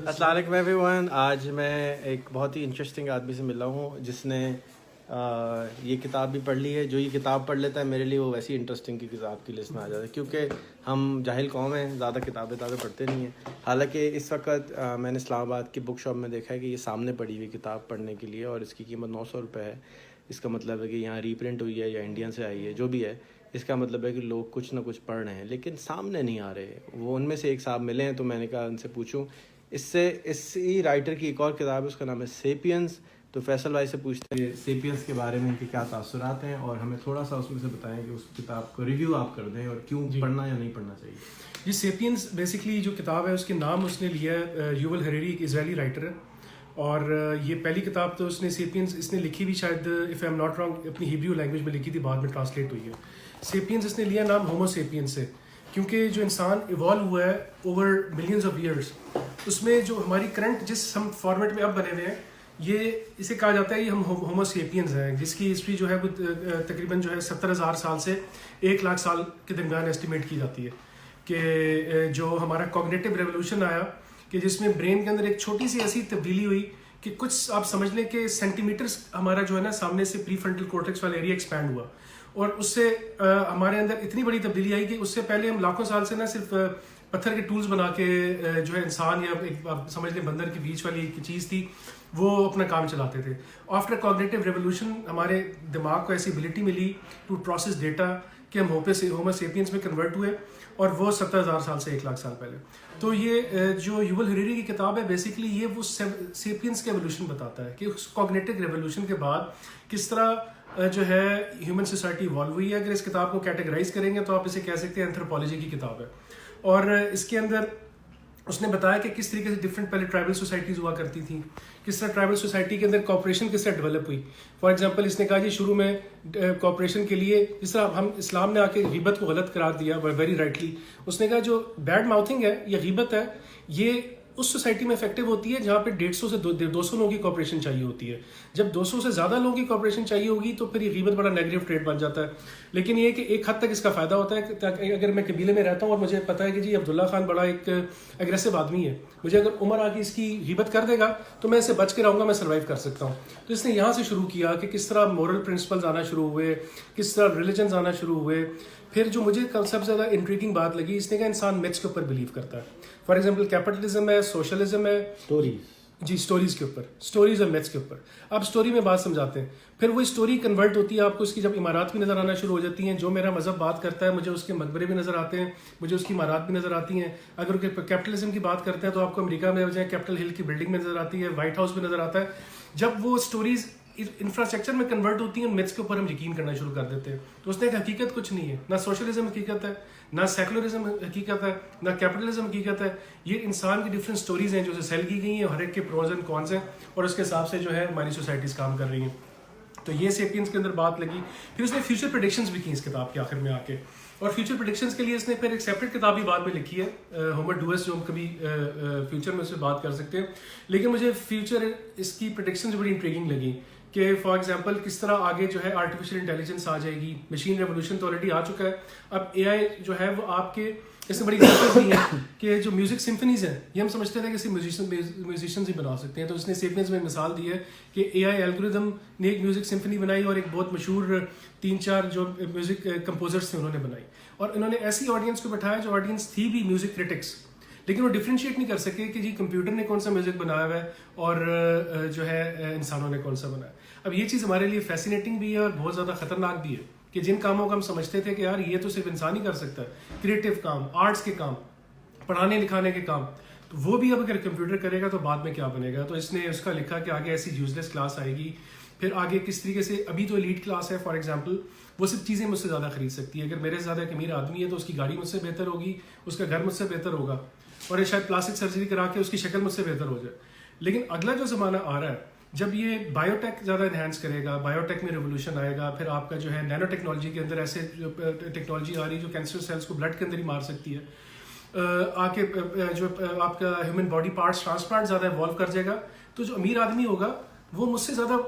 السلام علیکم every one. آج میں ایک بہت ہی انٹرسٹنگ آدمی سے ملا ہوں جس نے یہ کتاب بھی پڑھ لی ہے. جو یہ کتاب پڑھ لیتا ہے میرے لیے وہ ویسی انٹرسٹنگ کی کتاب کی لسٹ میں آ جاتا ہے, کیونکہ ہم جاہل قوم ہیں, زیادہ کتابیں پڑھتے نہیں ہیں. حالانکہ اس وقت میں نے اسلام آباد کی بک شاپ میں دیکھا ہے کہ یہ سامنے پڑی ہوئی کتاب پڑھنے کے لیے, اور اس کی قیمت 900 روپے ہے. اس کا مطلب ہے کہ یہاں ری پرنٹ ہوئی ہے یا انڈین سے آئی ہے, جو بھی ہے, اس کا مطلب ہے کہ لوگ کچھ نہ کچھ پڑھ رہے ہیں لیکن سامنے نہیں آ رہے. وہ ان میں سے ایک صاحب ملے ہیں تو میں نے کہا ان سے پوچھوں. اسی رائٹر کی ایک اور کتاب ہے, اس کا نام ہے سیپینس. تو فیصل بھائی سے پوچھتے ہیں سیپینس کے بارے میں ان کے کیا تاثرات ہیں, اور ہمیں تھوڑا سا اس میں سے بتائیں کہ اس کتاب کو ریویو آپ کر دیں اور کیوں پڑھنا یا نہیں پڑھنا چاہیے. یہ سیپینس بیسکلی جو کتاب ہے اس کے نام اس نے لیا ہے یوول ہریری, ایک اسرائیلی رائٹر ہے, اور یہ پہلی کتاب تو اس نے سیپینس اس نے لکھی بھی شاید if I am not wrong اپنی ہیبریو لینگویج میں لکھی تھی, بعد میں ٹرانسلیٹ ہوئی ہے. سیپینس اس نے لیا نام ہومو سیپینس سے, کیونکہ جو انسان ایوالو ہوا ہے اوور ملینز آف ایئرس, اس میں جو ہماری کرنٹ جس ہم فارمیٹ میں اب بنے ہوئے ہیں, یہ اسے کہا جاتا ہے یہ ہم ہومو سیپینز ہیں, جس کی ہسٹری جو ہے وہ تقریباً جو ہے 70,000 سال سے 1,00,000 سال کے درمیان ایسٹیمیٹ کی جاتی ہے. کہ جو ہمارا کوگنیٹو ریولوشن آیا کہ جس میں برین کے اندر ایک چھوٹی سی ایسی تبدیلی ہوئی کہ کچھ آپ سمجھ لیں کہ سینٹی میٹرس ہمارا جو ہے نا سامنے سے پری فرنٹل کورٹیکس والا ایریا ایکسپینڈ ہوا, اور اس سے ہمارے اندر اتنی بڑی تبدیلی آئی کہ اس سے پہلے ہم لاکھوں سال سے نا صرف پتھر کے ٹولز بنا کے جو ہے انسان یا ایک سمجھ لیں بندر کے بیچ والی ایک چیز تھی, وہ اپنا کام چلاتے تھے. آفٹر کوگنیٹو ریولوشن ہمارے دماغ کو ایسی ایبلٹی ملی ٹو پروسیس ڈیٹا کہ ہم ہومو سیپینس میں کنورٹ ہوئے, اور وہ 70,000 سال سے 1,00,000 سال پہلے. تو یہ جو یوول ہریری کی کتاب ہے بیسکلی یہ وہ سیپینس کے ایوولوشن بتاتا ہے کہ اس کوگنیٹو ریولوشن کے بعد کس طرح جو ہے ہیومن سوسائٹی ایوالو ہوئی ہے. اگر اس کتاب کو کیٹیگرائز کریں گے تو آپ اسے کہہ سکتے ہیں اینتھروپولوجی کی کتاب ہے, اور اس کے اندر اس نے بتایا کہ کس طریقے سے ڈفرینٹ پہلے ٹرائبل سوسائٹیز ہوا کرتی تھیں, کس طرح ٹرائبل سوسائٹی کے اندر کوآپریشن کس طرح ڈیولپ ہوئی. فار ایگزامپل اس نے کہا جی شروع میں کوآپریشن کے لیے جس طرح ہم اسلام نے آ کے غیبت کو غلط قرار دیا ویری رائٹلی, اس نے کہا جو بیڈ ماؤتھنگ ہے یا غیبت ہے یہ اس سوسائٹی میں افیکٹو ہوتی ہے جہاں پہ 150 سے 200 لوگوں کی کوآپریشن چاہیے ہوتی ہے. جب 200 سے زیادہ لوگوں کی کوآپریشن چاہیے ہوگی تو پھر یہ غیبت بڑا نیگیٹو ٹریٹ بن جاتا ہے. لیکن یہ کہ ایک حد تک اس کا فائدہ ہوتا ہے کہ اگر میں قبیلے میں رہتا ہوں اور مجھے پتا ہے کہ جی عبداللہ خان بڑا ایک اگریسو آدمی ہے, مجھے اگر عمر آ کے اس کی غیبت کر دے گا تو میں اسے بچ کے رہوں گا, میں سروائیو کر سکتا ہوں. تو اس نے یہاں سے شروع کیا کہ کس طرح مورل پرنسپلز آنا شروع ہوئے, کس طرح ریلیجنز آنا شروع ہوئے. پھر جو مجھے سب سے زیادہ انٹریگنگ بات لگی, اس نے کہا انسان میتھس کے اوپر بلیو کرتا ہے. فار ایگزامپل کیپٹلزم ہے, سوشلزم ہے, جی اسٹوریز کے اوپر, اسٹوریز اور میتھس کے اوپر. آپ اسٹوری میں بات سمجھاتے ہیں, پھر وہ اسٹوری کنورٹ ہوتی ہے آپ کو اس کی جب عمارات بھی نظر آنا شروع ہو جاتی ہیں. جو میرا مذہب بات کرتا ہے مجھے اس کے مقبرے بھی نظر آتے ہیں, مجھے اس کی عمارات بھی نظر آتی ہیں. اگر کیپٹلزم کی بات کرتے ہیں تو آپ کو امریکہ میں جائیں کیپٹل ہل کی بلڈنگ میں نظر آتی ہے, وائٹ ہاؤس بھی نظر آتا ہے. جب وہ اسٹوریز انفراسٹرکچر میں کنورٹ ہوتی ہیں, میتھس کے اوپر ہم یقین کرنا شروع کر دیتے ہیں. تو اس نے ایک حقیقت کچھ نہیں ہے, نہ سوشلزم حقیقت ہے, نہ سیکولرزم حقیقت ہے, نہ کیپٹلزم حقیقت ہے. یہ انسان کی ڈفرینٹ سٹوریز ہیں جو اسے سیل کی گئی ہیں, ہر ایک کے پروز اینڈ کونس ہیں, اور اس کے حساب سے جو ہے ہماری سوسائٹیز کام کر رہی ہیں. تو یہ سیپینس کے اندر بات لگی. پھر اس نے فیوچر پریڈکشنز بھی کی اس کتاب کے آخر میں آ کے, اور فیوچر پریڈکشنز کے لیے اس نے پھر ایک سیپریٹ کتاب بھی بعد میں لکھی ہے ہومر ڈوئس, جو ہم کبھی فیوچر میں اس سے بات کر سکتے ہیں. لیکن مجھے فیوچر اس کی پریڈکشنز بڑی انٹریگنگ لگی کہ فار ایگزامپل کس طرح آگے جو ہے آرٹیفیشیل انٹیلیجنس آ جائے گی. مشین ریولوشن تو آلریڈی آ چکا ہے, اب اے آئی جو ہے وہ آپ کے اس میں بڑی ایگزامپل دی ہے کہ جو میوزک سمفنیز ہیں یہ ہم سمجھتے تھے کہ صرف میوزیشینز ہی بنا سکتے ہیں. تو اس نے سیپینس میں مثال دی ہے کہ اے آئی الگوریدم نے ایک میوزک سمفنی بنائی, اور ایک بہت مشہور 3-4 جو میوزک کمپوزرس تھے انہوں نے بنائی, اور انہوں نے ایسی آڈینس کو بٹھایا جو آڈینس تھی بھی میوزک کرٹکس, لیکن وہ ڈفرینشیٹ نہیں کر سکے کہ جی کمپیوٹر نے کون سا میوزک بنایا ہوا ہے اور جو ہے انسانوں نے کون سا بنایا. اب یہ چیز ہمارے لیے فیسینیٹنگ بھی ہے اور بہت زیادہ خطرناک بھی ہے کہ جن کاموں کو ہم سمجھتے تھے کہ یار یہ تو صرف انسان ہی کر سکتا ہے, کریٹو کام, آرٹس کے کام, پڑھانے لکھانے کے کام, تو وہ بھی اب اگر کمپیوٹر کرے گا تو بعد میں کیا بنے گا. تو اس نے اس کا لکھا کہ آگے ایسی یوزلیس کلاس آئے گی. پھر آگے کس طریقے سے ابھی تو ایلیٹ کلاس ہے, فار ایگزامپل وہ سب چیزیں مجھ سے زیادہ خرید سکتی ہے. اگر میرے سے زیادہ ایک امیر آدمی ہے تو اس کی گاڑی مجھ سے بہتر ہوگی, اس کا گھر مجھ سے بہتر ہوگا, اور شاید پلاسٹک سرجری کرا کے اس کی شکل مجھ سے بہتر ہو جائے. لیکن اگلا جو زمانہ آ رہا ہے جب یہ بایو ٹیک زیادہ انہینس کرے گا, بایو ٹیک میں ریولوشن آئے گا, پھر آپ کا جو ہے نینو ٹیکنالوجی کے اندر ایسے ٹیکنالوجی آ رہی ہے جو کینسر سیلس کو بلڈ کے اندر ہی مار سکتی ہے, آ کے جو آپ کا ہیومن باڈی پارٹس ٹرانسپلانٹ زیادہ ایوالو کر جائے گا, تو جو امیر آدمی ہوگا وہ مجھ سے زیادہ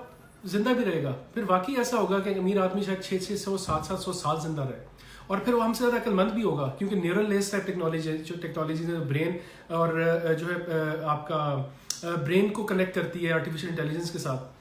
زندہ بھی رہے گا. پھر واقعی ایسا ہوگا کہ امیر آدمی شاید 600-700 سال زندہ رہے, اور پھر وہ ہم سے زیادہ عقل مند بھی ہوگا کیونکہ نیورل لیس ٹائپ ٹیکنالوجی ہے, جو ٹیکنالوجی ہے برین اور جو ہے آپ کا برین کو کنیکٹ کرتی ہے آرٹیفیشیل انٹیلیجنس کے ساتھ,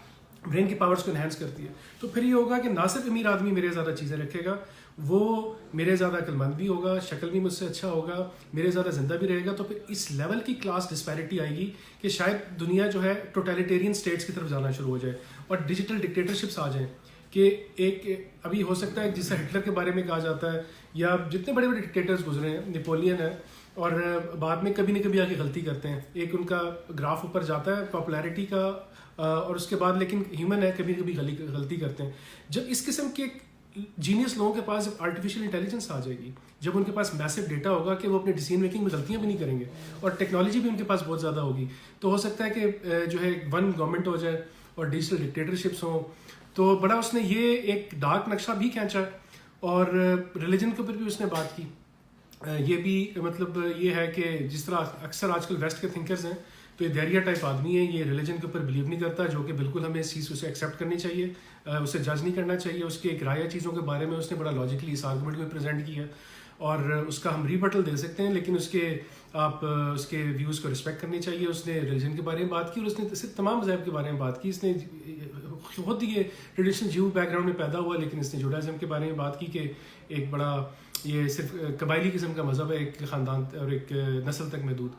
برین کی پاورز کو انہینس کرتی ہے. تو پھر یہ ہوگا کہ نہ صرف امیر آدمی میرے زیادہ چیزیں رکھے گا, وہ میرے زیادہ عقل مند بھی ہوگا, شکل بھی مجھ سے اچھا ہوگا, میرے زیادہ زندہ بھی رہے گا. تو پھر اس لیول کی کلاس ڈسپیرٹی آئے گی کہ شاید دنیا جو ہے ٹوٹیلیٹیرین اسٹیٹس کی طرف جانا شروع ہو جائے اور ڈیجیٹل ڈکٹیٹرشپس آ جائیں. کہ ایک ابھی ہو سکتا ہے جسے ہٹلر کے بارے میں کہا جاتا ہے, یا جتنے بڑے بڑے ڈکٹیٹرز گزرے ہیں, نیپولین ہے, اور بعد میں کبھی نہ کبھی آگے غلطی کرتے ہیں, ایک ان کا گراف اوپر جاتا ہے پاپولیرٹی کا, اور اس کے بعد لیکن ہیومن ہے, کبھی کبھی غلطی کرتے ہیں. جب اس قسم کے جینیس لوگوں کے پاس جب آرٹیفیشیل انٹیلیجنس آ جائے گی, جب ان کے پاس میسو ڈیٹا ہوگا کہ وہ اپنے ڈیسیژن میکنگ میں غلطیاں بھی نہیں کریں گے, اور ٹیکنالوجی بھی ان کے پاس بہت زیادہ ہوگی, تو ہو سکتا ہے کہ جو ہے ون گورنمنٹ ہو جائے اور ڈیجیٹل ڈکٹیٹرشپس ہوں. تو بڑا اس نے یہ ایک ڈارک نقشہ بھی کھینچا, اور ریلیجن کے اوپر بھی اس نے بات کی. یہ بھی مطلب یہ ہے کہ جس طرح اکثر آج کل ویسٹ کے تھنکرز ہیں, تو یہ دیریا ٹائپ آدمی ہے, یہ ریلیجن کے اوپر بلیو نہیں کرتا, جو کہ بالکل ہمیں اس چیز اسے ایکسیپٹ کرنی چاہیے, اسے جج نہیں کرنا چاہیے. اس کی ایک رائے چیزوں کے بارے میں اس نے بڑا لاجیکلی اس آرگومنٹ میں پریزنٹ کیا, اور اس کا ہم ریبٹل دے سکتے ہیں, لیکن اس کے آپ اس کے ویوز کو رسپیکٹ کرنی چاہیے. اس نے ریلیجن کے بارے میں بات کی, اور اس نے صرف تمام مذاہب کے بارے میں بات کی. اس نے خود یہ ٹریڈیشنل جیو بیک گراؤنڈ میں پیدا ہوا, لیکن اس نے جوڈائزم کے بارے میں بات کی کہ ایک بڑا یہ صرف قبائلی قسم کا مذہب ہے, ایک خاندان اور ایک نسل تک محدود.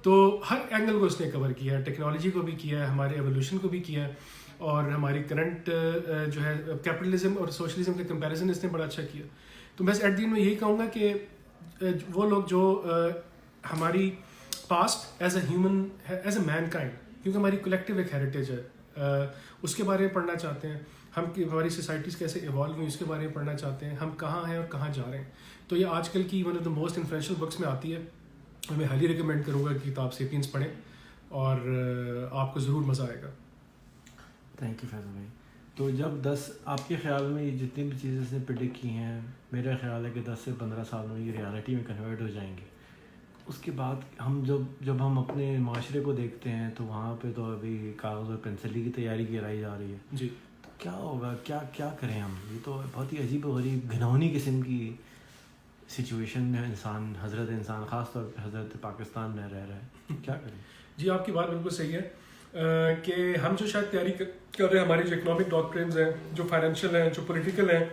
تو ہر اینگل کو اس نے کور کیا ہے, ٹیکنالوجی کو بھی کیا ہے, ہمارے ایولیوشن کو بھی کیا ہے, اور ہماری کرنٹ جو ہے کیپٹلزم اور سوشلزم کے کمپیریزن اس نے بڑا اچھا کیا. تو میں ایٹ دی اینڈ میں یہی کہوں گا کہ وہ لوگ جو ہماری past as a human, as a mankind, کیونکہ ہماری کولیکٹیو ایک ہیریٹیج ہے, اس کے بارے میں پڑھنا چاہتے ہیں, ہم ہماری سوسائٹیز کیسے ایوالو ہوئی اس کے بارے میں پڑھنا چاہتے ہیں, ہم کہاں ہیں اور کہاں جا رہے ہیں, تو یہ آج کل کی one of the most influential books میں آتی ہے. میں ہائیلی ریکمینڈ کروں گا کہ کتاب سیپینس پڑھیں, اور آپ کو ضرور مزہ آئے گا. تھینک یو فیضان بھائی. تو جب 10 آپ کے خیال میں یہ جتنی بھی چیزیں اس نے پریڈکٹ کی ہیں, میرا خیال ہے کہ 10 سے 15 سال میں یہ ریالٹی میں کنورٹ ہو جائیں گے. اس کے بعد ہم جب ہم اپنے معاشرے کو دیکھتے ہیں تو وہاں پہ تو ابھی کاغذ اور پینسلی کی تیاری کرائی جا رہی ہے. جی, تو کیا ہوگا, کیا کریں ہم؟ یہ تو بہت ہی عجیب و غریب گھنونی قسم کی سچویشن میں حضرت انسان خاص طور پہ حضرت پاکستان میں رہ رہا ہے. کیا کریں؟ جی آپ کی بات بالکل صحیح ہے کہ ہم جو شاید تیاری کر رہے ہیں, ہماری جو اکنامک ڈاکٹرنز ہیں, جو فائنینشیل ہیں, جو پولیٹیکل ہیں,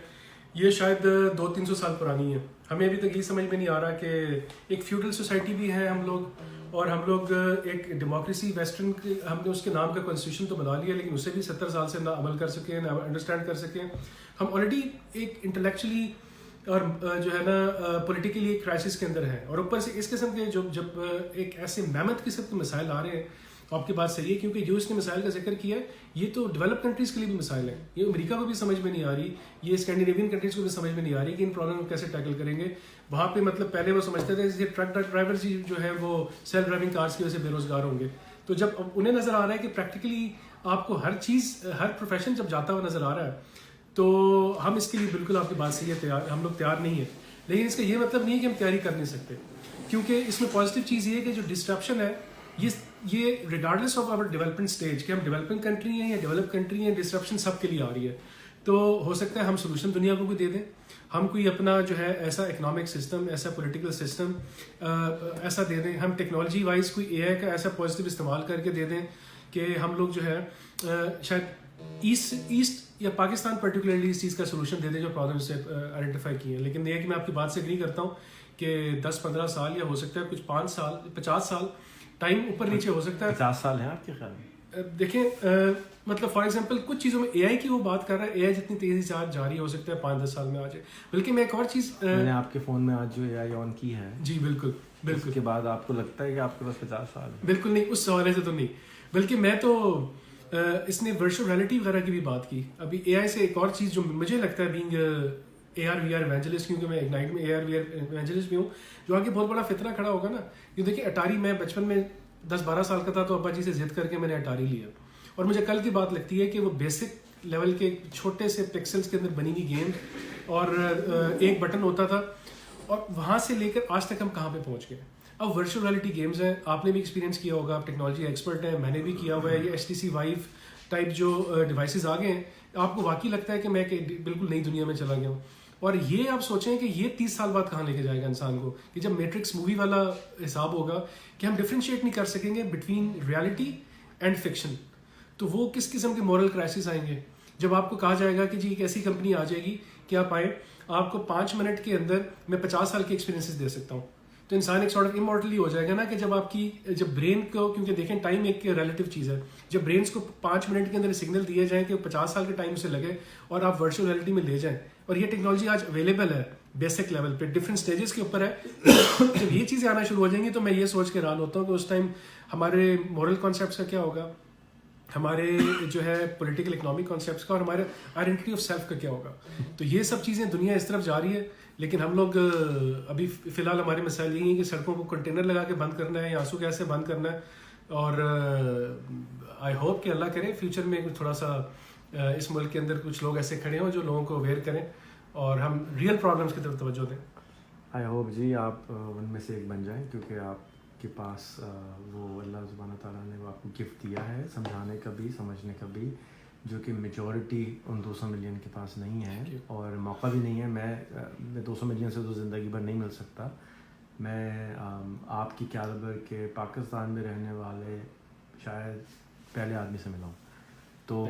یہ شاید 200-300 سال پرانی ہے. ہمیں ابھی تک یہ سمجھ میں نہیں آ رہا کہ ایک فیوڈل سوسائٹی بھی ہے ہم لوگ, اور ہم لوگ ایک ڈیموکریسی ویسٹرن ہم نے اس کے نام کا کانسٹیٹیوشن تو بنا لیا, لیکن اسے بھی 70 سال سے نہ عمل کر سکیں, نہ انڈرسٹینڈ کر سکیں. ہم آلریڈی ایک انٹلیکچولی اور جو ہے نا پولیٹیکلی ایک کرائسس کے اندر ہے, اور اوپر سے اس قسم کے جب ایک ایسے میمت قسم کے مسائل آ رہے ہیں. آپ کی بات صحیح ہے, کیونکہ جو اس نے مسائل کا ذکر کیا ہے یہ تو ڈیولپ کنٹریز کے لیے بھی مسائل ہیں, یہ امریکہ کو بھی سمجھ میں نہیں آ رہی, یہ اسکینڈینیوین کنٹریز کو بھی سمجھ میں نہیں آ رہی کہ ان پرابلم کو کیسے ٹیکل کریں گے. وہاں پہ مطلب پہلے وہ سمجھتے تھے کہ ٹرک ڈرائیورز جو ہے وہ سیلف ڈرائیونگ کارس کی وجہ سے بے روزگار ہوں گے. تو جب انہیں نظر آ رہا ہے کہ پریکٹیکلی آپ کو ہر چیز, ہر پروفیشن جب جاتا ہوا نظر آ رہا ہے, تو ہم اس کے لیے بالکل آپ کی بات صحیح ہے, ہم لوگ تیار نہیں ہیں. لیکن اس کا یہ مطلب نہیں ہے کہ ہم تیاری کر نہیں سکتے, کیونکہ اس میں پازیٹیو چیز یہ ہے کہ جو ڈسٹرپشن ہے یہ regardless of our development stage, کہ ہم ڈیولپنگ کنٹری ہیں یا ڈیولپ کنٹری ہیں, ڈسٹرپشن سب کے لیے آ رہی ہے. تو ہو سکتا ہے ہم سولوشن دنیا کو بھی دے دیں, ہم کوئی اپنا جو ہے ایسا اکنامک سسٹم, ایسا پولیٹیکل سسٹم ایسا دے دیں, ہم ٹیکنالوجی وائز کوئی اے آئی کا ایسا پازیٹیو استعمال کر کے دے دیں کہ ہم لوگ جو ہے شاید ایسٹ یا پاکستان پرٹیکولرلی اس چیز کا سولوشن دے دیں جو پرابلم سے آئیڈینٹیفائی کی ہیں. لیکن یہ کہ میں آپ کی بات سے اگری کرتا ہوں کہ 10-15 سال یا ہو سکتا ہے کچھ 5 سال 50 سال ٹائم اوپر نیچے ہو سکتا ہے. 50 سال ہیں آپ کے خیال میں؟ دیکھیں مطلب فار ایگزامپل کچھ چیزوں میں اے آئی کی وہ بات کر رہا ہے, اے آئی جتنی تیزی سے آج جاری ہو سکتا ہے 5-10 سال میں آ جائے. بلکہ میں ایک اور چیز, میں نے آپ کے فون میں آج جو اے آئی آن کی ہے, جی بالکل بالکل, اس کے بعد آپ کو لگتا ہے کہ آپ کے پاس 50 سال ہے؟ بالکل نہیں, اس حوالے سے تو نہیں, بلکہ میں تو اس نے ورچوئل ریئلٹی وغیرہ کی بھی بات کی. ابھی اے آئی سے ایک اور چیز جو مجھے لگتا ہے being A R V R evangelist, کیونکہ میں اگنائٹ میں A R V R evangelist بھی ہوں, جو آگے بہت بڑا فتنہ کھڑا ہوگا نا. یہ دیکھیے اٹاری, میں بچپن میں 10-12 سال کا تھا تو ابا جی سے ضد کر کے میں نے اٹاری لیا, اور مجھے کل کی بات لگتی ہے کہ وہ بیسک لیول کے چھوٹے سے پکسلز کے اندر بنی ہوئی گیم, اور ایک بٹن ہوتا تھا, اور وہاں سے لے کر آج تک ہم کہاں پہ پہنچ گئے. اب ورچوئل ریئلٹی گیمز ہیں, آپ نے بھی ایکسپیرینس کیا ہوگا, آپ ٹیکنالوجی ایکسپرٹ ہیں, میں نے بھی کیا ہوا ہے. یہ HTC Vive ٹائپ جو ڈیوائسز آ گئے ہیں, آپ کو واقعی لگتا ہے کہ میں بالکل نئی دنیا میں چلا گیا ہوں. اور یہ آپ سوچیں کہ یہ 30 سال بعد کہاں لے کے جائے گا انسان کو, کہ جب میٹرکس مووی والا حساب ہوگا کہ ہم ڈفرینشیٹ نہیں کر سکیں گے بٹوین ریالٹی اینڈ فکشن, تو وہ کس قسم کے مورل کرائسس آئیں گے جب آپ کو کہا جائے گا کہ جی ایک ایسی کمپنی آ جائے گی کہ آپ آئیں, آپ کو 5 منٹ کے اندر میں 50 سال کے ایکسپیرینسز دے سکتا ہوں. تو انسان ایک سارٹ آف امورٹلی ہو جائے گا نا, کہ جب آپ کی جب برین کو, کیونکہ دیکھیں ٹائم ایک ریلیٹیو چیز ہے, جب برینس کو 5 منٹ کے اندر سگنل دیے جائیں کہ 50 سال کے ٹائم سے لگے اور آپ ورچوئل ریئلٹی میں لے جائیں, اور یہ ٹیکنالوجی آج اویلیبل ہے بیسک لیول پہ, ڈفرینٹ اسٹیجز کے اوپر ہے. جب یہ چیزیں آنا شروع ہو جائیں گی تو میں یہ سوچ کے حیران ہوتا ہوں کہ اس ٹائم ہمارے مورل کانسیپٹس کا کیا ہوگا, ہمارے جو ہے پولیٹیکل اکنامک کانسیپٹس کا, اور ہمارے آئیڈینٹی آف سیلف کا کیا ہوگا. تو یہ سب چیزیں دنیا اس طرف جا رہی ہے, لیکن ہم لوگ ابھی فی الحال ہمارے مسائل یہ ہیں کہ سڑکوں کو کنٹینر لگا کے بند کرنا ہے یا آنسو گیس سے بند کرنا ہے. اور آئی ہوپ کہ اللہ کرے فیوچر میں تھوڑا سا اس ملک کے اندر کچھ لوگ ایسے کھڑے ہوں جو لوگوں کو اویئر کریں اور ہم ریئل پرابلمس کی طرف توجہ دیں. آئی ہوپ جی آپ ان میں سے ایک بن جائیں, کیونکہ آپ کے پاس وہ اللہ سبحانہ تعالیٰ نے وہ آپ کو گفٹ دیا ہے سمجھانے کا بھی سمجھنے کا بھی, جو کہ میجورٹی ان 200 ملین کے پاس نہیں ہے اور موقع بھی نہیں ہے. میں 200 ملین سے تو زندگی بھر نہیں مل سکتا. میں آپ کی کیلیبر کے پاکستان میں رہنے والے شاید پہلے آدمی سے ملا ہوں. تو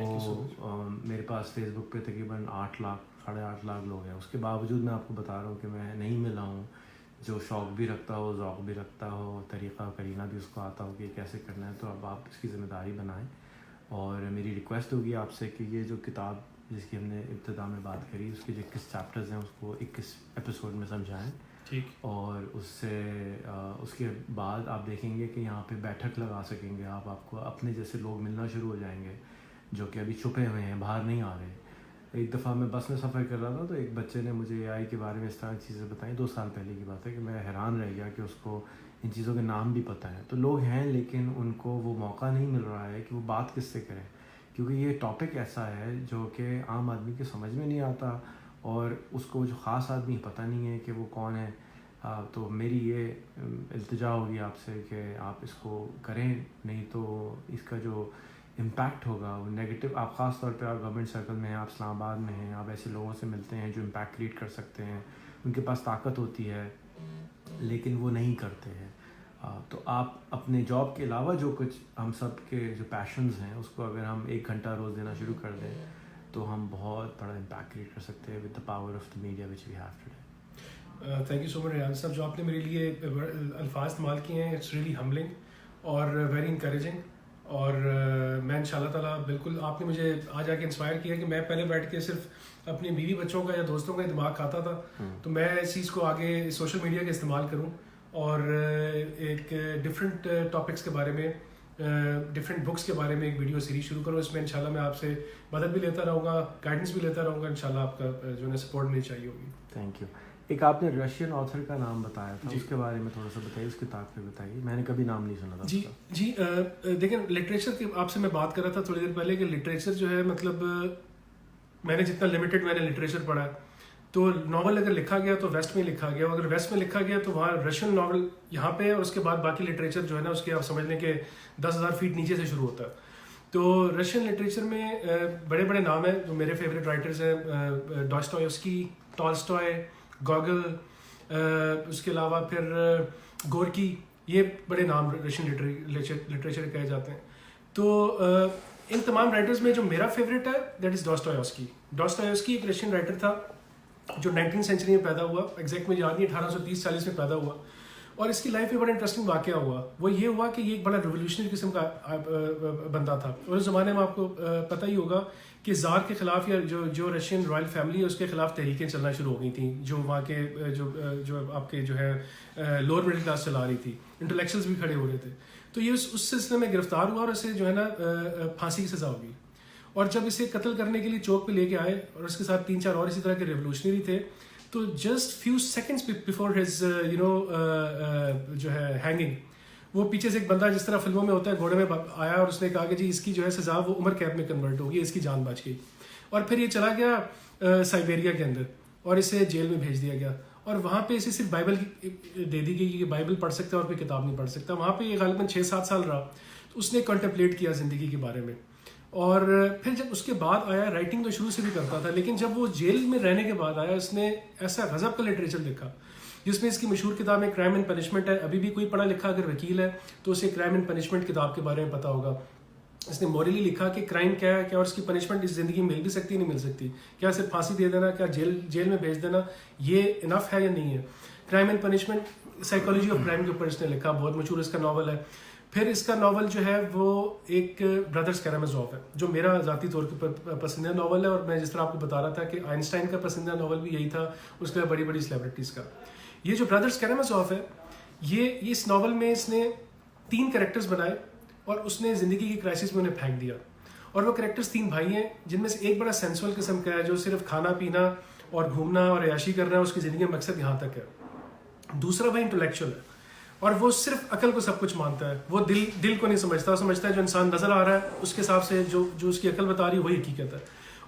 میرے پاس فیس بک پہ تقریباً 8 لاکھ 8.5 لاکھ لوگ ہیں. اس کے باوجود میں آپ کو بتا رہا ہوں کہ میں نہیں ملا ہوں جو شوق بھی رکھتا ہو, ذوق بھی رکھتا ہو, طریقہ کرینہ بھی اس کو آتا ہو کہ کیسے کرنا ہے. تو اب آپ اس کی ذمہ داری بنائیں, اور میری ریکویسٹ ہوگی آپ سے کہ یہ جو کتاب جس کی ہم نے ابتدا میں بات کری, اس کے جو 21 چیپٹرز ہیں اس کو 21 ایپیسوڈ میں سمجھائیں. ٹھیک. اور اس کے بعد آپ دیکھیں گے کہ یہاں پہ بیٹھک لگا سکیں گے آپ کو اپنے جیسے لوگ ملنا شروع ہو جائیں گے جو کہ ابھی چھپے ہوئے ہیں, باہر نہیں آ رہے. ایک دفعہ میں بس میں سفر کر رہا تھا تو ایک بچے نے مجھے AI کے بارے میں اس طرح چیزیں بتائیں, 2 سال پہلے کی بات ہے, کہ میں حیران رہ گیا کہ اس کو ان چیزوں کے نام بھی پتہ ہیں. تو لوگ ہیں لیکن ان کو وہ موقع نہیں مل رہا ہے کہ وہ بات کس سے کریں, کیونکہ یہ ٹاپک ایسا ہے جو کہ عام آدمی کے سمجھ میں نہیں آتا, اور اس کو جو خاص آدمی پتہ نہیں ہے کہ وہ کون ہے. تو میری یہ التجا ہوگی آپ سے کہ آپ اس کو کریں, نہیں تو اس کا جو امپیکٹ ہوگا وہ نیگیٹو. آپ خاص طور پہ آپ گورنمنٹ سرکل میں ہیں, آپ اسلام آباد میں ہیں, آپ ایسے لوگوں سے ملتے ہیں جو امپیکٹ کریٹ کر سکتے ہیں, ان کے پاس طاقت ہوتی ہے لیکن وہ نہیں کرتے ہیں. تو آپ اپنے جاب کے علاوہ جو کچھ ہم سب کے جو پیشنز ہیں اس کو اگر ہم 1 گھنٹہ روز دینا شروع کر دیں تو ہم بہت بڑا امپیکٹ کریٹ کر سکتے ہیں with the power of the media which we have today. Thank you so much Rayan صاحب, جو آپ نے میرے لیے الفاظ استعمال کیے ہیں, اٹس ریئلی ہمبلنگ اور ویری انکریجنگ. اور میں ان شاء اللہ تعالیٰ بالکل, آپ نے مجھے آج آ کے انسپائر کیا کہ میں پہلے بیٹھ کے صرف اپنی بیوی بچوں کا یا دوستوں کا دماغ کھاتا تھا, تو میں اس چیز کو آگے سوشل میڈیا کا استعمال کروں اور ایک ڈفرینٹ ٹاپکس کے بارے میں, ڈفرینٹ بکس کے بارے میں ایک ویڈیو سیریز شروع کروں. اس میں انشاءاللہ میں آپ سے مدد بھی لیتا رہوں گا, گائیڈنس بھی لیتا رہوں گا. انشاءاللہ آپ کا جو ہے سپورٹ مجھے چاہیے ہوگی. Thank you. ایک آپ نے رشین آتھر کا نام بتایا تھا, اس کے بارے میں تھوڑا سا بتائیے, اس کتاب پہ بتائیے, میں نے کبھی نام نہیں سنا تھا. جی دیکھیں, لٹریچر کی آپ سے میں بات کر رہا تھا تھوڑی دیر پہلے کہ لٹریچر جو ہے, مطلب میں نے جتنا لمیٹڈ میں نے لٹریچر پڑھا ہے, تو ناول اگر لکھا گیا تو ویسٹ میں لکھا گیا, اگر ویسٹ میں لکھا گیا تو وہاں رشین ناول یہاں پہ, اور اس کے بعد باقی لٹریچر جو ہے نا اس کے آپ سمجھ لیں کہ 10,000 فیٹ نیچے سے شروع ہوتا ہے. تو رشین لٹریچر میں بڑے بڑے نام ہیں جو میرے فیوریٹ رائٹرز ہیں, ڈاسٹویوسکی, ٹالسٹوئے, گوگل, اس کے علاوہ پھر گورکی, یہ بڑے نام رشین لٹریچر کہے جاتے ہیں. تو ان تمام رائٹرز میں جو میرا فیوریٹ ہے دیٹ از ڈاسٹویوسکی. ڈاسٹویوسکی ایک رشین رائٹر تھا جو 19 سینچری میں پیدا ہوا, ایگزیکٹ مجھے یاد نہیں, 1830-40 میں پیدا ہوا, اور اس کی لائف میں بڑا انٹرسٹنگ واقعہ ہوا. وہ یہ ہوا کہ یہ ایک بڑا ریولیوشنری قسم کا بندہ تھا, اور اس زمانے میں آپ کو پتہ ہی ہوگا کہ زار کے خلاف یا جو رشین رائل فیملی ہے اس کے خلاف تحریکیں چلنا شروع ہو گئی تھیں, جو وہاں کے جو آپ کے جو ہے لوور مڈل کلاس چلا رہی تھی, انٹلیکچوئلس بھی کھڑے ہو رہے تھے. تو یہ اس سلسلے میں گرفتار ہوا اور اسے جو ہے نا پھانسی کی سزا ہوگی. اور جب اسے قتل کرنے کے لیے چوک پہ لے کے آئے, اور اس کے ساتھ 3-4 اور اسی طرح کے ریولیوشنری تھے, تو just few seconds before his جو ہے ہینگنگ, وہ پیچھے سے ایک بندہ جس طرح فلموں میں ہوتا ہے گھوڑے میں آیا, اور اس نے کہا کہ جی اس کی جو ہے سزا وہ عمر قید میں کنورٹ ہوگی, اس کی جان بچ گئی. اور پھر یہ چلا گیا سائبیریا کے اندر, اور اسے جیل میں بھیج دیا گیا, اور وہاں پہ اسے صرف بائبل دے دی گئی کہ بائبل پڑھ سکتا ہے اور کوئی کتاب نہیں پڑھ سکتا. وہاں پہ یہ غالباً 6-7 سال رہا. تو اس نے کنٹمپلیٹ کیا زندگی کے بارے میں, اور پھر جب اس کے بعد آیا رائٹنگ تو شروع سے بھی کرتا تھا، لیکن جب وہ جیل میں رہنے کے بعد آیا اس نے ایسا غضب کا لٹریچر لکھا جس میں اس کی مشہور کتاب ہے کرائم اینڈ پنشمنٹ ہے. ابھی بھی کوئی پڑھا لکھا اگر وکیل ہے تو اسے کرائم اینڈ پنشمنٹ کتاب کے بارے میں پتا ہوگا. اس نے مورلی لکھا کہ کرائم کیا ہے، کیا اور اس کی پنشمنٹ اس زندگی میں مل بھی سکتی ہے نہیں مل سکتی، کیا صرف پھانسی دے دینا، کیا جیل میں بھیج دینا یہ انف ہے یا نہیں ہے. Crime and punishment psychology of crime کے اوپر اس نے لکھا، بہت مشہور اس کا ناول ہے. پھر اس کا ناول جو ہے وہ ایک بردرز کیرامازوف ہے جو میرا ذاتی طور پر پسندیدہ ناول ہے، اور میں جس طرح آپ کو بتا رہا تھا کہ آئنسٹائن کا پسندیدہ ناول بھی یہی تھا، اس کا بڑی بڑی سیلیبریٹیز کا. یہ جو بردرز کیرامازوف ہے یہ اس ناول میں اس نے 3 کریکٹرز بنائے اور اس نے زندگی کی کرائسس میں انہیں پھینک دیا. اور وہ کریکٹرز 3 بھائی ہیں جن میں سے ایک بڑا سینسول قسم کا ہے جو صرف کھانا پینا اور گھومنا اور عیاشی کرنا ہے، اس کی زندگی کا مقصد یہاں تک ہے. دوسرا بھائی انٹلیکچوئل ہے اور وہ صرف عقل کو سب کچھ مانتا ہے، وہ دل کو نہیں سمجھتا، سمجھتا ہے جو انسان نظر آ رہا ہے اس کے حساب سے جو اس کی عقل بتا رہی ہے وہی حقیقت ہے.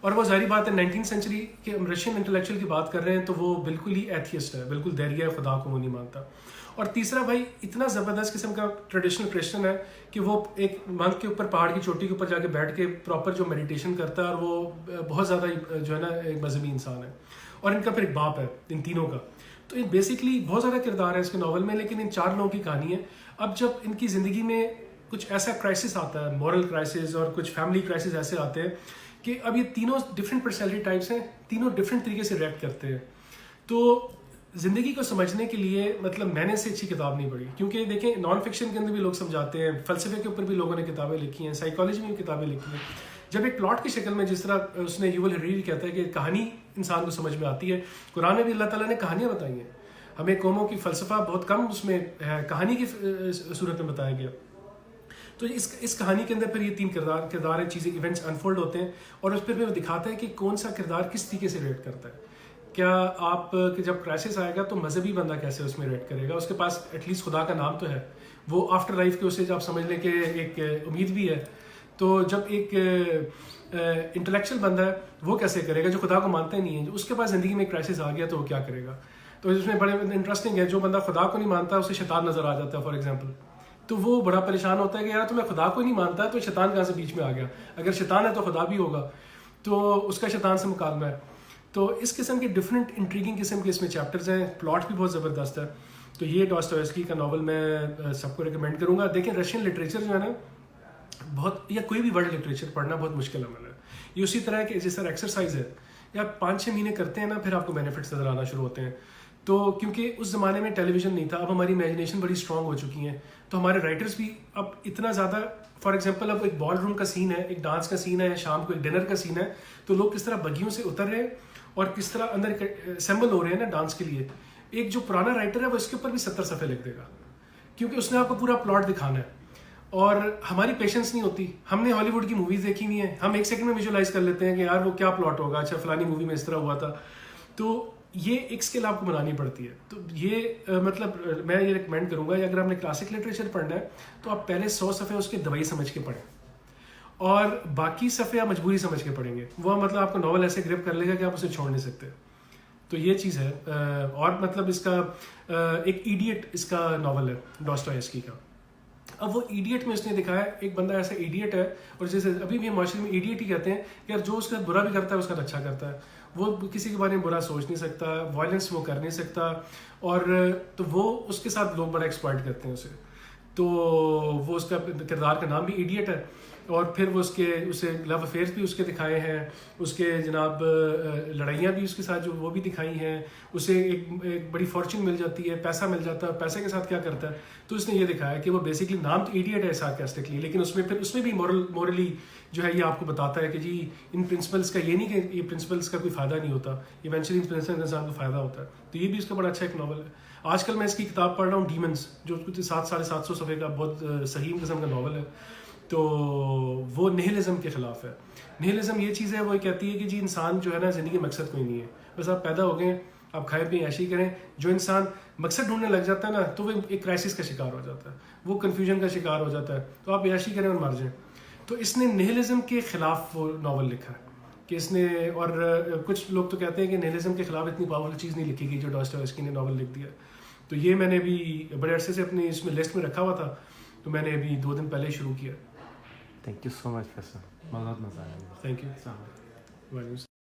اور وہ ظاہری بات ہے 19 سینچری کے رشین انٹلیکچوئل کی بات کر رہے ہیں تو وہ بالکل ہی ایتھیسٹ ہے، بالکل دہریہ خدا کو وہ نہیں مانتا. اور تیسرا بھائی اتنا زبردست قسم کا ٹریڈیشنل کرسچن ہے کہ وہ ایک منک کے اوپر پہاڑ کی چوٹی کے اوپر جا کے بیٹھ کے پراپر جو میڈیٹیشن کرتا ہے، اور وہ بہت زیادہ جو ہے نا ایک مذہبی انسان ہے. اور ان کا پھر ایک باپ ہے ان تینوں کا. تو یہ بیسکلی بہت زیادہ کردار ہے اس کے ناول میں، لیکن ان 4 لوگوں کی کہانی ہے. اب جب ان کی زندگی میں کچھ ایسا کرائسس آتا ہے، مورل کرائسس اور کچھ فیملی کرائسس ایسے آتے ہیں کہ اب یہ تینوں ڈفرینٹ پرسنالٹی ٹائپس ہیں، تینوں ڈفرینٹ طریقے سے ریئیکٹ کرتے ہیں. تو زندگی کو سمجھنے کے لیے مطلب میں نے سے اچھی کتاب نہیں پڑھی، کیونکہ دیکھیں نان فکشن کے اندر بھی لوگ سمجھاتے ہیں، فلسفے کے اوپر بھی لوگوں نے کتابیں لکھی ہیں، سائیکالوجی میں بھی کتابیں لکھی ہیں. جب ایک پلاٹ کی شکل میں جس طرح اس نے یوول ہریری کہتا ہے کہ کہانی انسان کو سمجھ میں آتی ہے، قرآن میں بھی اللہ تعالیٰ نے کہانیاں بتائی ہیں ہمیں. قوموں کی فلسفہ بہت کم اس میں کہانی کی صورت میں بتایا گیا. تو اس کہانی کے اندر پھر یہ 3 کردار ہیں، چیزیں ایونٹس انفولڈ ہوتے ہیں، اور اس پھر وہ دکھاتا ہے کہ کون سا کردار کس طریقے سے ریٹ کرتا ہے. کیا آپ کہ جب کرائسس آئے گا تو مذہبی بندہ کیسے اس میں ریٹ کرے گا، اس کے پاس ایٹ لیسٹ خدا کا نام تو ہے، وہ آفٹر لائف کے اسے آپ سمجھ لیں کہ ایک امید بھی ہے. تو جب ایک انٹلیکچوئل بندہ ہے وہ کیسے کرے گا جو خدا کو مانتا ہی نہیں ہے، جو اس کے پاس زندگی میں کرائسس آ گیا تو وہ کیا کرے گا. تو اس میں بڑے انٹرسٹنگ ہے، جو بندہ خدا کو نہیں مانتا اسے شیطان نظر آ جاتا ہے فار ایگزامپل، تو وہ بڑا پریشان ہوتا ہے کہ یار تو میں خدا کو نہیں مانتا تو شیطان کہاں سے بیچ میں آ گیا، اگر شیطان ہے تو خدا بھی ہوگا، تو اس کا شیطان سے مکالمہ ہے. تو اس قسم کے ڈفرینٹ انٹریگنگ قسم کے اس میں چیپٹرز ہیں، پلاٹ بھی بہت زبردست ہے. تو یہ ڈاسٹویوسکی کا ناول میں سب کو ریکمینڈ کروں گا. دیکھیں رشین لٹریچر جو ہے نا بہت، یا کوئی بھی ورلڈ لٹریچر پڑھنا بہت مشکل عمل ہے. یہ اسی طرح کہ جس طرح ایکسرسائز ہے، یا 5-6 مہینے کرتے ہیں نا پھر آپ کو بینیفٹس نظر آنا شروع ہوتے ہیں. تو کیونکہ اس زمانے میں ٹیلی ویژن نہیں تھا، اب ہماری امیجنیشن بڑی اسٹرانگ ہو چکی ہیں، تو ہمارے رائٹرز بھی اب اتنا زیادہ، فار ایگزامپل اب ایک بال روم کا سین ہے، ایک ڈانس کا سین ہے، شام کو ایک ڈنر کا سین ہے، تو لوگ کس طرح بگیوں سے اتر رہے ہیں اور کس طرح اندر اسمبل ہو رہے ہیں نا ڈانس کے لیے. ایک جو پرانا رائٹر ہے وہ اس کے اوپر بھی 70 صفحے لکھ دے گا، کیونکہ اس نے آپ کو پورا پلاٹ دکھانا ہے. اور ہماری پیشنس نہیں ہوتی، ہم نے ہالی ووڈ کی موویز دیکھی ہوئی ہیں، ہم 1 سیکنڈ میں ویژولائز کر لیتے ہیں کہ یار وہ کیا پلاٹ ہوگا، اچھا فلانی مووی میں اس طرح ہوا تھا. تو یہ ایک اسکل آپ کو بنانی پڑتی ہے. تو یہ مطلب میں یہ ریکمینڈ کروں گا، اگر آپ نے کلاسک لٹریچر پڑھنا ہے تو آپ پہلے 100 صفحے اس کے دوائی سمجھ کے پڑھیں، اور باقی صفحے آپ مجبوری سمجھ کے پڑھیں گے. وہ مطلب آپ کو ناول ایسے گرپ کر لے گا کہ آپ اسے چھوڑ نہیں سکتے. تو یہ چیز ہے. اور مطلب اس کا ایک ایڈیٹ اس کا ناول ہے ڈاسٹویوسکی کا. اب وہ ایڈیٹ میں اس نے دکھایا ایک بندہ ایسا ایڈیٹ ہے، اور جیسے ابھی بھی معاشرے میں ایڈیٹ ہی کہتے ہیں کہ یار جو اس کا برا بھی کرتا ہے اس کا اچھا کرتا ہے، وہ کسی کے بارے میں برا سوچ نہیں سکتا، وائلنس وہ کر نہیں سکتا، اور تو وہ اس کے ساتھ لوگ بڑا ایکسپلائٹ کرتے ہیں اسے. تو وہ اس کا کردار کا نام بھی ایڈیٹ ہے. اور پھر وہ اسے لو افیئرس بھی اس کے دکھائے ہیں، اس کے جناب لڑائیاں بھی اس کے ساتھ جو وہ بھی دکھائی ہیں. اسے ایک بڑی فارچون مل جاتی ہے، پیسہ مل جاتا ہے، پیسے کے ساتھ کیا کرتا ہے. تو اس نے یہ دکھایا کہ وہ بیسکلی نام تو ایڈیٹ ہے سارکاسٹکلی، لیکن اس میں بھی مورلی جو ہے یہ آپ کو بتاتا ہے کہ جی ان پرنسپلس کا یہ نہیں کہ یہ پرنسپلس کا کوئی فائدہ نہیں ہوتا، ایونچولی ان پرنسپلس انسان کو فائدہ ہوتا ہے. تو یہ بھی اس کا بڑا اچھا ایک ناول ہے. آج کل میں اس کی کتاب پڑھ رہا ہوں ڈیمنس، جو کچھ 700-750 صفحے کا بہت صحیح قسم کا ناول ہے. تو وہ نہلزم کے خلاف ہے. نہلزم یہ چیز ہے، وہ کہتی ہے کہ جی انسان جو ہے نا زندگی مقصد کوئی نہیں ہے، بس آپ پیدا ہو گئے، آپ کھائے پئیں عیشی کریں. جو انسان مقصد ڈھونڈنے لگ جاتا ہے نا تو وہ ایک کرائسس کا شکار ہو جاتا ہے، وہ کنفیوژن کا شکار ہو جاتا ہے. تو آپ عیشی کریں اور مر جائیں. تو اس نے نہلزم کے خلاف وہ ناول لکھا ہے کہ اس نے، اور کچھ لوگ تو کہتے ہیں کہ نہلزم کے خلاف اتنی پاورفل چیز نہیں لکھی گئی جو ڈاسٹویوسکی نے ناول لکھ دیا. تو یہ میں نے بھی بڑے عرصے سے اپنی اس میں لسٹ میں رکھا ہوا تھا، تو میں نے ابھی 2 دن پہلے شروع کیا. Thank you so much, Professor. بہت مزہ آیا. Thank you. السلام علیکم. وعلیکم السلام.